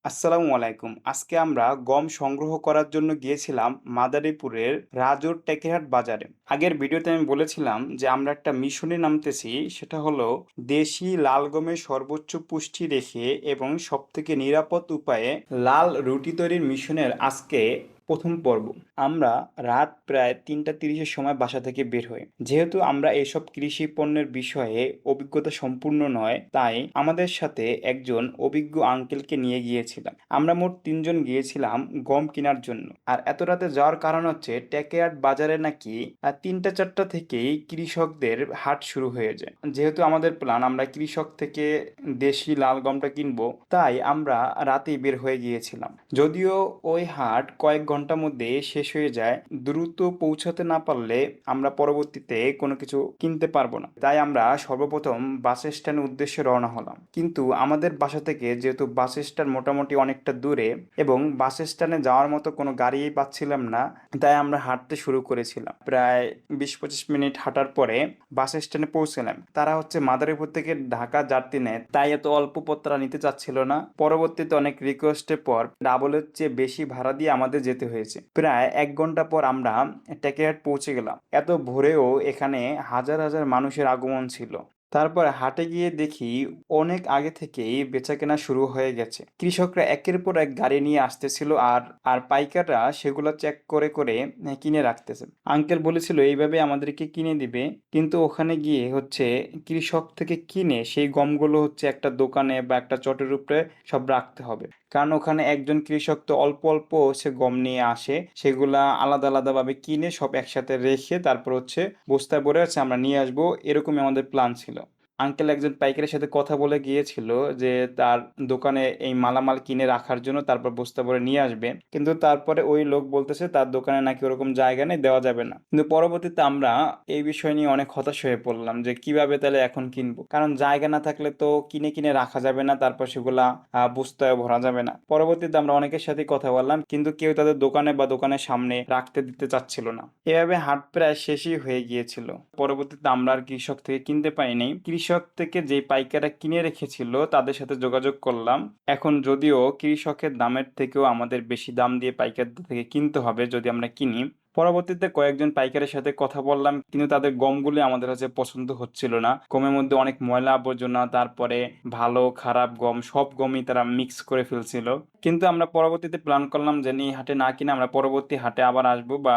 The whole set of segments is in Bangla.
আসসালামু আলাইকুম। আজকে আমরা গম সংগ্রহ করার জন্য গিয়েছিলাম মাদারীপুরের রাজুর টেকেরহাট বাজারে। আগের ভিডিওতে আমি বলেছিলাম যে আমরা একটা মিশনে নামতেছি, সেটা হলো দেশি লাল গমের সর্বোচ্চ পুষ্টি রেখে এবং সবথেকে নিরাপদ উপায়ে লাল রুটি তৈরির মিশনের আজকে প্রথম পর্ব। আমরা রাত প্রায় ৩টা ৩০-এর সময় বাসা থেকে বের হই। যেহেতু আমরা এসব কৃষি পণ্যের বিষয়ে অভিজ্ঞতা সম্পূর্ণ নয়, তাই আমাদের সাথে একজন অভিজ্ঞ আঙ্কেলকে নিয়ে গিয়েছিলাম। আমরা মোট ৩ জন গিয়েছিলাম গম কেনার জন্য। আর এত রাতে যাওয়ার কারণ হচ্ছে টেকেয়ার্ড বাজারে নাকি ৩টা ৪টা থেকেই কৃষকদের হাট শুরু হয়ে যায়। যেহেতু আমাদের প্ল্যান আমরা কৃষক থেকে দেশি লাল গমটা কিনবো, তাই আমরা রাতেই বের হয়ে গিয়েছিলাম। যদিও ওই হাট কয়েক ঘন্টার মধ্যে শেষ হয়ে যায়, দ্রুত পৌঁছাতে না পারলে আমরা পরবর্তীতে কোনো কিছু কিনতে পারবো না। তাই আমরা সর্বপ্রথম বাস স্ট্যান্ডের উদ্দেশ্যে রওনা হলাম। কিন্তু আমাদের বাসা থেকে যেহেতু বাস স্ট্যান্ড মোটামুটি অনেকটা দূরে এবং বাস স্ট্যান্ডে যাওয়ার মতো কোনো গাড়িই পাচ্ছিলাম না, তাই আমরা হাঁটতে শুরু করেছিলাম। প্রায় ২০-২৫ মিনিট হাঁটার পরে বাস স্ট্যান্ডে পৌঁছলাম। তারা হচ্ছে মাদারীপুর থেকে ঢাকা যাত্রী নেয়, তাই এত অল্প পথ তারা নিতে চাচ্ছিল না। পরবর্তীতে অনেক রিকোয়েস্টের পর ডাবলের চেয়ে বেশি ভাড়া দিয়ে আমাদের যেতে হয়েছে। প্রায় ১ ঘন্টা পর আমরা টেকেরহাট পৌঁছে গেলাম। এত ভোরেও এখানে হাজার হাজার মানুষের আগমন ছিল। তারপর হাটে গিয়ে দেখি অনেক আগে থেকেই বেচাকেনা শুরু হয়ে গেছে। কৃষকরা একের পর এক গাড়ি নিয়ে আসতেছিল আর আর পাইকাররা সেগুলো চেক করে করে কিনে রাখতেছে। আঙ্কেল বলেছিল এইভাবে আমাদেরকে কিনে দিবে, কিন্তু ওখানে গিয়ে হচ্ছে কৃষক থেকে কিনে সেই গমগুলো হচ্ছে একটা দোকানে বা একটা চটের উপরে সব রাখতে হবে। কারণ ওখানে একজন কৃষক তো অল্প অল্প সে গম নিয়ে আসে, সেগুলা আলাদা আলাদাভাবে কিনে সব একসাথে রেখে তারপর হচ্ছে বস্তায় ভরে হচ্ছে আমরা নিয়ে আসবো, এরকমই আমাদের প্ল্যান ছিল। আঙ্কেল একজন পাইকারের সাথে কথা বলে গিয়েছিল যে তার দোকানে এই মালামাল কিনে রাখার জন্য, তারপর বস্তা ভরে নিয়ে আসবে। কিন্তু তারপরে ওই লোক বলতেছে তার দোকানে নাকি ওরকম জায়গা নেই, দেওয়া যাবে না। কিন্তু পরবর্তীতে আমরা এই বিষয় নিয়ে অনেক হতাশ হয়ে পড়লাম যে কিভাবে তাহলে এখন কিনবো, কারণ জায়গা না থাকলে তো কিনে কিনে রাখা যাবে না, তারপর সেগুলা বস্তায় ভরা যাবে না। পরবর্তীতে আমরা অনেকের সাথে কথা বললাম, কিন্তু কেউ তাদের দোকানে বা দোকানের সামনে রাখতে দিতে চাচ্ছিল না। এভাবে হাট প্রায় শেষই হয়ে গিয়েছিল। পরবর্তীতে আমরা আর কৃষক থেকে কিনতে পারিনি। কৃষক থেকে যে পাইকাররা কিনে রেখেছিল তাদের সাথে যোগাযোগ করলাম। এখন যদিও কৃষকের দামের থেকেও আমাদের বেশি দাম দিয়ে পাইকারদের থেকে কিনতে হবে যদি আমরা কিনি। পরবর্তীতে কয়েকজন পাইকারের সাথে কথা বললাম, কিন্তু তাদের গমগুলি আমাদের কাছে পছন্দ হচ্ছিল না। গমের মধ্যে অনেক ময়লা আবর্জনা, তারপরে ভালো খারাপ গম সব গমই তারা মিক্স করে ফেলছিল। কিন্তু আমরা পরবর্তীতে প্ল্যান করলাম যে এই হাটে না কিনে আমরা পরবর্তী হাটে আবার আসবো বা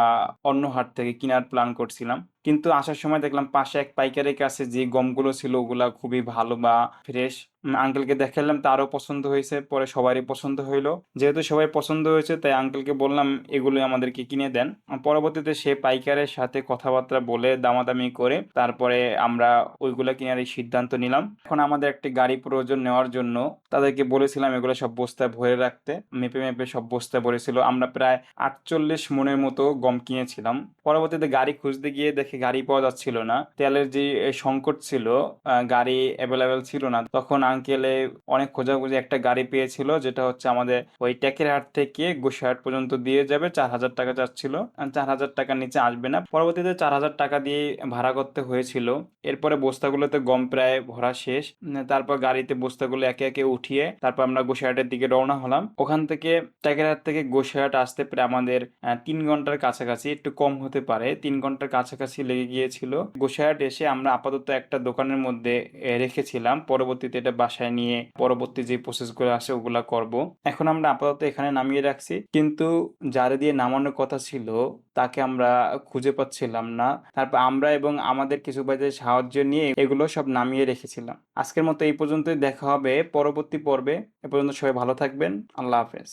অন্য হাট থেকে কেনার প্ল্যান করছিলাম। কিন্তু আসার সময় দেখলাম পাশে এক পাইকারের কাছে যে গমগুলো ছিল ওগুলা খুবই ভালো বা ফ্রেশ। আঙ্কেলকে দেখালাম, তারও পছন্দ হয়েছে, পরে সবারই পছন্দ হইলো। যেহেতু সবাই পছন্দ হয়েছে তাই আঙ্কেলকে বললাম এগুলো আমাদেরকে কিনে দেন। পরবর্তীতে সে পাইকারের সাথে কথাবার্তা বলে দামাদামি করে তারপরে আমরা ওইগুলা কেনার এই সিদ্ধান্ত নিলাম। এখন আমাদের একটি গাড়ি প্রয়োজন নেওয়ার জন্য তাদেরকে বলেছিলাম এগুলো সব বস্তায় ভরে রাখতে। মেপে মেপে সব বস্তায় ভরেছিল। আমরা প্রায় ৪৮ মনের মতো গম কিনেছিলাম। পরবর্তীতে গাড়ি খুঁজতে গিয়ে দেখি গাড়ি পাওয়া যাচ্ছিল না। তেলের যে সংকট ছিল, গাড়ি অ্যাভেলেবেল ছিল না। তখন আঙ্কেলে অনেক খোঁজাখুঁজি একটা গাড়ি পেয়েছিল, যেটা হচ্ছে আমাদের ওই টেকেরহাট থেকে গোসাইহাট পর্যন্ত দিয়ে যাবে। ৪,০০০ টাকা চাচ্ছিল, ৪,০০০ টাকার নিচে আসবে না। পরবর্তীতে ৪,০০০ টাকা দিয়ে ভাড়া করতে হয়েছিল। এরপরে বস্তাগুলোতে গম প্রায় ভরা শেষ। তারপর গাড়িতে বস্তাগুলো একে একে উঠিয়ে তারপর আমরা গোসাইহাটের দিকে রওনা হলাম। ওখান থেকে টেকেরহাট থেকে গোসাইহাট আসতে প্রায় আমাদের ৩ ঘন্টার কাছাকাছি, একটু কম হতে পারে, ৩ ঘন্টার কাছাকাছি লেগে গিয়েছিল। গোসাইহাট এসে আমরা আপাতত একটা দোকানের মধ্যে রেখেছিলাম, পরবর্তীতে এটা বাসায় নিয়ে পরবর্তী যে প্রসেসগুলো আছে ওগুলা করব। এখন আমরা আপাতত এখানে নামিয়ে রাখছি, কিন্তু যারে দিয়ে নামানোর কথা ছিল তাকে আমরা খুঁজে পাচ্ছিলাম না। তারপর আমরা এবং আমাদের কিছু ভাইদের সাহায্য নিয়ে এগুলো সব নামিয়ে রেখেছিলাম। আজকের মতো এই পর্যন্তই, দেখা হবে পরবর্তী পর্বে। এ পর্যন্ত সবাই ভালো থাকবেন। আল্লাহ হাফেজ।